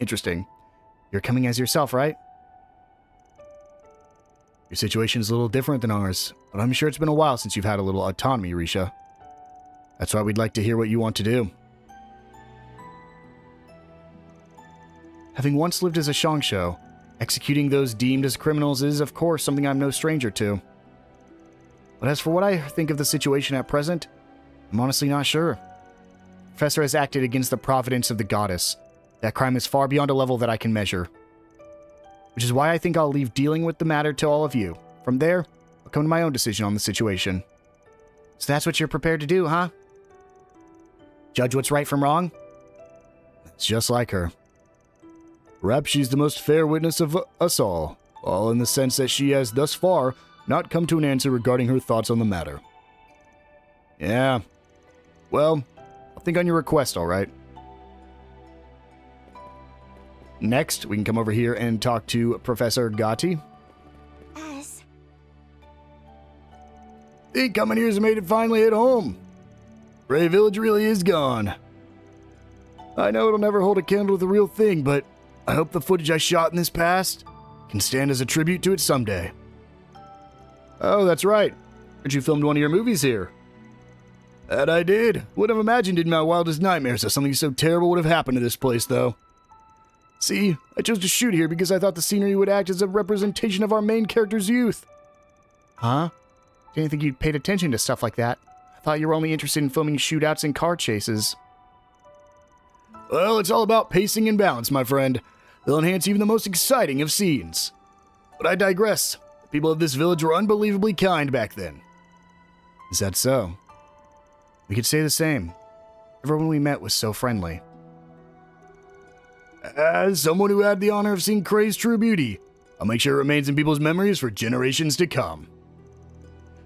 Interesting. You're coming as yourself, right? Your situation's a little different than ours, but I'm sure it's been a while since you've had a little autonomy, Risha. That's why we'd like to hear what you want to do. Having once lived as a Shangsho, executing those deemed as criminals is, of course, something I'm no stranger to. But as for what I think of the situation at present, I'm honestly not sure. The Professor has acted against the providence of the goddess. That crime is far beyond a level that I can measure. Which is why I think I'll leave dealing with the matter to all of you. From there, I'll come to my own decision on the situation. So that's what you're prepared to do, huh? Judge what's right from wrong? It's just like her. Perhaps she's the most fair witness of us all in the sense that she has thus far not come to an answer regarding her thoughts on the matter. Yeah. Well, I'll think on your request, all right. Next, we can come over here and talk to Professor Gotti. Yes. Think coming here's made it finally at home. Ray Village really is gone. I know it'll never hold a candle to the real thing, but I hope the footage I shot in this past can stand as a tribute to it someday. Oh, that's right. Heard you filmed one of your movies here. That I did. Wouldn't have imagined in my wildest nightmares that something so terrible would have happened to this place, though. See, I chose to shoot here because I thought the scenery would act as a representation of our main character's youth. Huh? Didn't think you'd paid attention to stuff like that. I thought you were only interested in filming shootouts and car chases. Well, it's all about pacing and balance, my friend. They'll enhance even the most exciting of scenes. But I digress. The people of this village were unbelievably kind back then. Is that so? We could say the same. Everyone we met was so friendly. As someone who had the honor of seeing Kray's true beauty, I'll make sure it remains in people's memories for generations to come.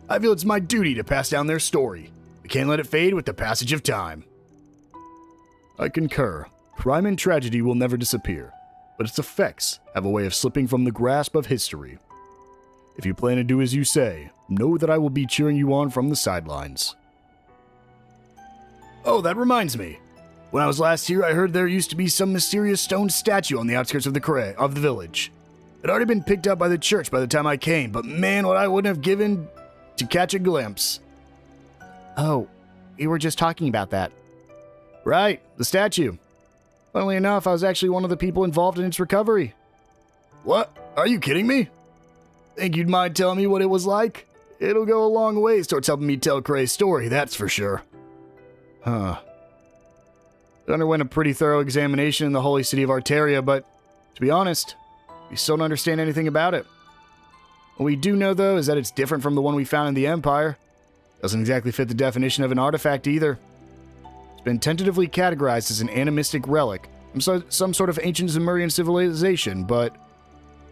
I feel it's my duty to pass down their story. We can't let it fade with the passage of time. I concur. Crime and tragedy will never disappear, but its effects have a way of slipping from the grasp of history. If you plan to do as you say, know that I will be cheering you on from the sidelines. Oh, that reminds me. When I was last here, I heard there used to be some mysterious stone statue on the outskirts of the village. It had already been picked up by the church by the time I came, but man, what I wouldn't have given to catch a glimpse. Oh, we were just talking about that. Right, the statue. Funnily enough, I was actually one of the people involved in its recovery. What? Are you kidding me? Think you'd mind telling me what it was like? It'll go a long ways towards helping me tell Kray's story, that's for sure. Huh. It underwent a pretty thorough examination in the holy city of Arteria, but to be honest, we still don't understand anything about it. What we do know, though, is that it's different from the one we found in the Empire. Doesn't exactly fit the definition of an artifact either. It's been tentatively categorized as an animistic relic from some sort of ancient Zemurian civilization, but...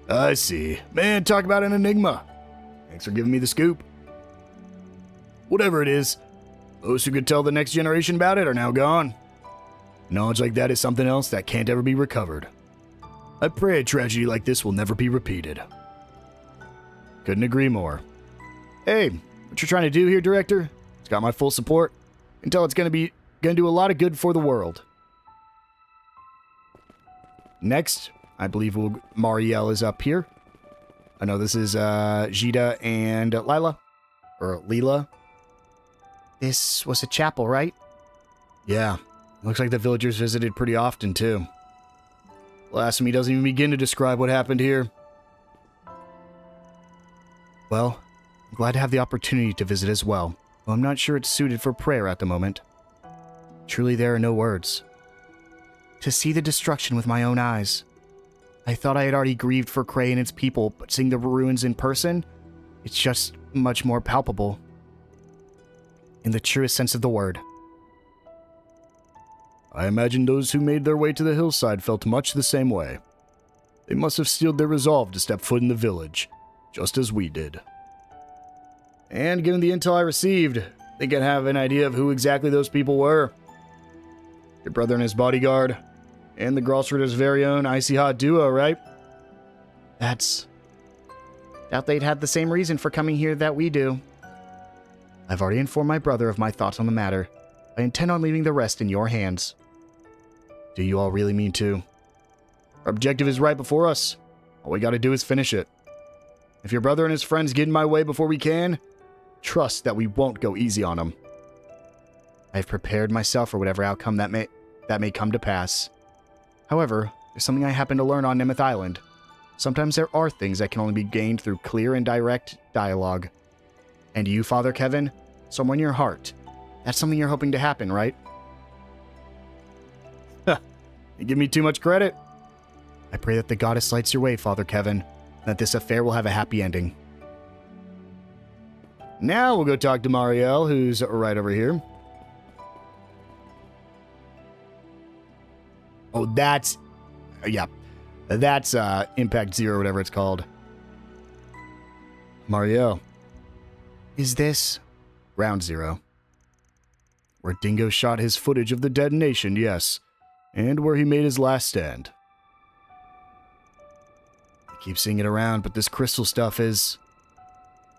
I see. Man, talk about an enigma. Thanks for giving me the scoop. Whatever it is, those who could tell the next generation about it are now gone. Knowledge like that is something else that can't ever be recovered. I pray a tragedy like this will never be repeated. Couldn't agree more. Hey, What you're trying to do here, Director? It's got my full support. You can tell it's gonna do a lot of good for the world. Next, I believe Marielle is up here. I know this is Jita and Lila. Or Leela. This was a chapel, right? Yeah. Looks like the villagers visited pretty often, too. Blasphemy doesn't even begin to describe what happened here. Well, I'm glad to have the opportunity to visit as well, though I'm not sure it's suited for prayer at the moment. Truly, there are no words. To see the destruction with my own eyes. I thought I had already grieved for Cray and its people, but seeing the ruins in person, it's just much more palpable. In the truest sense of the word. I imagine those who made their way to the hillside felt much the same way. They must have steeled their resolve to step foot in the village, just as we did. And given the intel I received, I think I'd have an idea of who exactly those people were. Your brother and his bodyguard, and the Grossritter's very own icy hot duo, right? Doubt they'd had the same reason for coming here that we do. I've already informed my brother of my thoughts on the matter. I intend on leaving the rest in your hands. Do you all really mean to? Our objective is right before us. All we gotta do is finish it. If your brother and his friends get in my way before we can, trust that we won't go easy on them. I've prepared myself for whatever outcome that may come to pass. However, there's something I happened to learn on Nemeth Island. Sometimes there are things that can only be gained through clear and direct dialogue. And you, Father Kevin, somewhere in your heart, that's something you're hoping to happen, right? You give me too much credit. I pray that the goddess lights your way, Father Kevin, and that this affair will have a happy ending. Now we'll go talk to Marielle, who's right over here. Oh, that's... yeah. That's Impact Zero, whatever it's called. Marielle. Is this... Round Zero. Where Dingo shot his footage of the detonation, yes. And where he made his last stand. I keep seeing it around, but this crystal stuff is...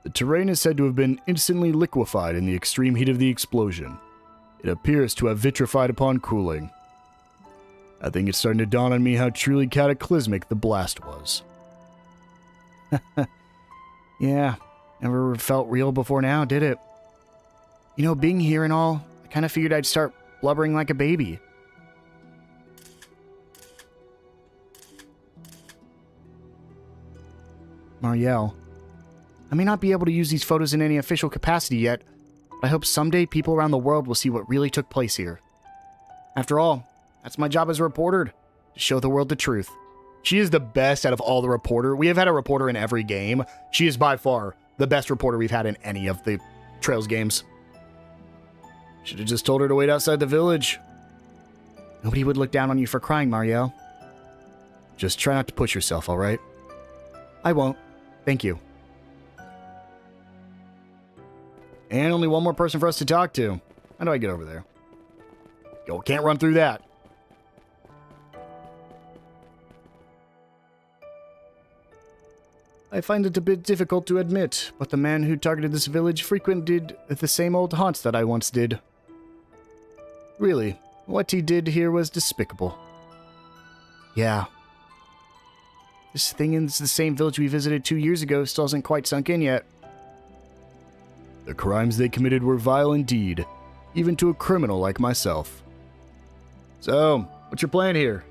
The terrain is said to have been instantly liquefied in the extreme heat of the explosion. It appears to have vitrified upon cooling. I think it's starting to dawn on me how truly cataclysmic the blast was. Yeah, never felt real before now, did it? You know, being here and all, I kind of figured I'd start blubbering like a baby. Marielle, I may not be able to use these photos in any official capacity yet, but I hope someday people around the world will see what really took place here. After all, that's my job as a reporter, to show the world the truth. She is the best out of all the reporter. We have had a reporter in every game. She is by far the best reporter we've had in any of the Trails games. Should have just told her to wait outside the village. Nobody would look down on you for crying, Marielle. Just try not to push yourself, all right? I won't. Thank you. And only one more person for us to talk to. How do I get over there? Yo, can't run through that. I find it a bit difficult to admit, but the man who targeted this village frequented the same old haunts that I once did. Really, what he did here was despicable. Yeah. This thing is the same village we visited 2 years ago still hasn't quite sunk in yet. The crimes they committed were vile indeed, even to a criminal like myself. So, what's your plan here?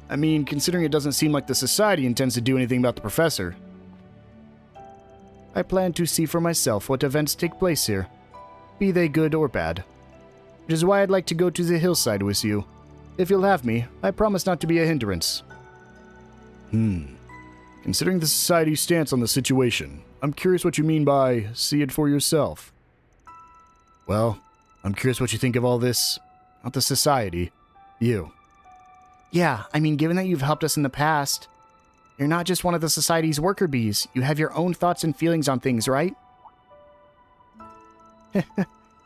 I mean, considering it doesn't seem like the Society intends to do anything about the Professor. I plan to see for myself what events take place here, be they good or bad. Which is why I'd like to go to the hillside with you. If you'll have me, I promise not to be a hindrance. Considering the Society's stance on the situation, I'm curious what you mean by see it for yourself. Well, I'm curious what you think of all this. Not the Society. You. Yeah, I mean, given that you've helped us in the past, you're not just one of the Society's worker bees. You have your own thoughts and feelings on things, right?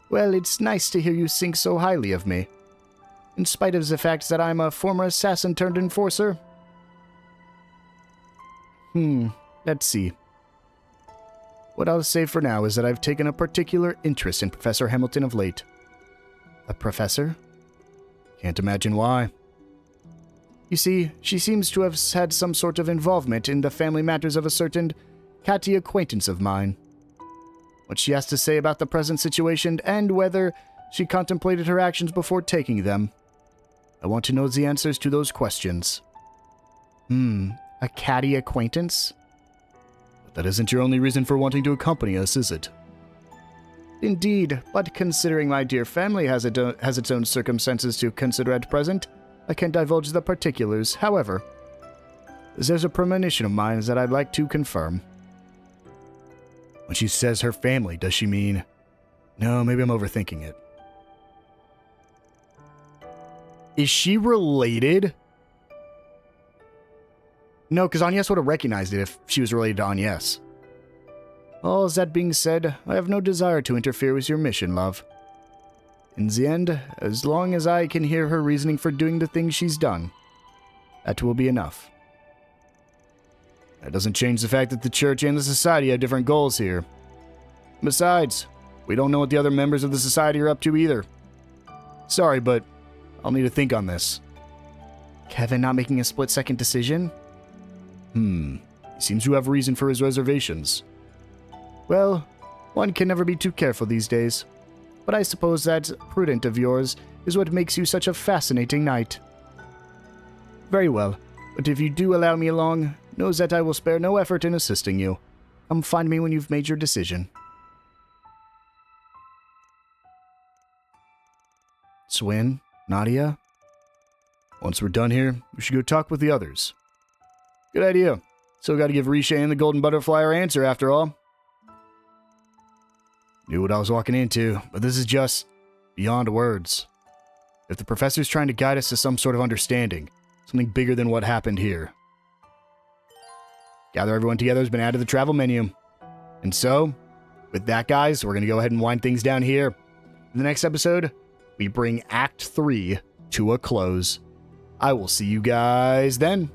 Well, it's nice to hear you think so highly of me. In spite of the fact that I'm a former assassin turned enforcer. Let's see. What I'll say for now is that I've taken a particular interest in Professor Hamilton of late. A professor? Can't imagine why. You see, she seems to have had some sort of involvement in the family matters of a certain catty acquaintance of mine. What she has to say about the present situation and whether she contemplated her actions before taking them. I want to know the answers to those questions. A catty acquaintance? But that isn't your only reason for wanting to accompany us, is it? Indeed, but considering my dear family has its own circumstances to consider at present, I can't divulge the particulars. However, there's a premonition of mine that I'd like to confirm. When she says her family, does she mean... No, maybe I'm overthinking it. Is she related? No, because Agnes would have recognized it if she was related to Agnes. All that being said, I have no desire to interfere with your mission, love. In the end, as long as I can hear her reasoning for doing the things she's done, that will be enough. That doesn't change the fact that the church and the society have different goals here. Besides, we don't know what the other members of the society are up to either. Sorry, but I'll need to think on this. Kevin not making a split-second decision? He seems to have reason for his reservations. Well, one can never be too careful these days. But I suppose that prudent of yours is what makes you such a fascinating knight. Very well, but if you do allow me along, know that I will spare no effort in assisting you. Come find me when you've made your decision. Swin, Nadia? Once we're done here, we should go talk with the others. Good idea. Still gotta give Risha and the Golden Butterfly our answer after all. Knew what I was walking into, but this is just beyond words. If the professor's trying to guide us to some sort of understanding, something bigger than what happened here. Gather everyone together has been added to the travel menu. And so, with that, guys, we're going to go ahead and wind things down here. In the next episode, we bring Act 3 to a close. I will see you guys then.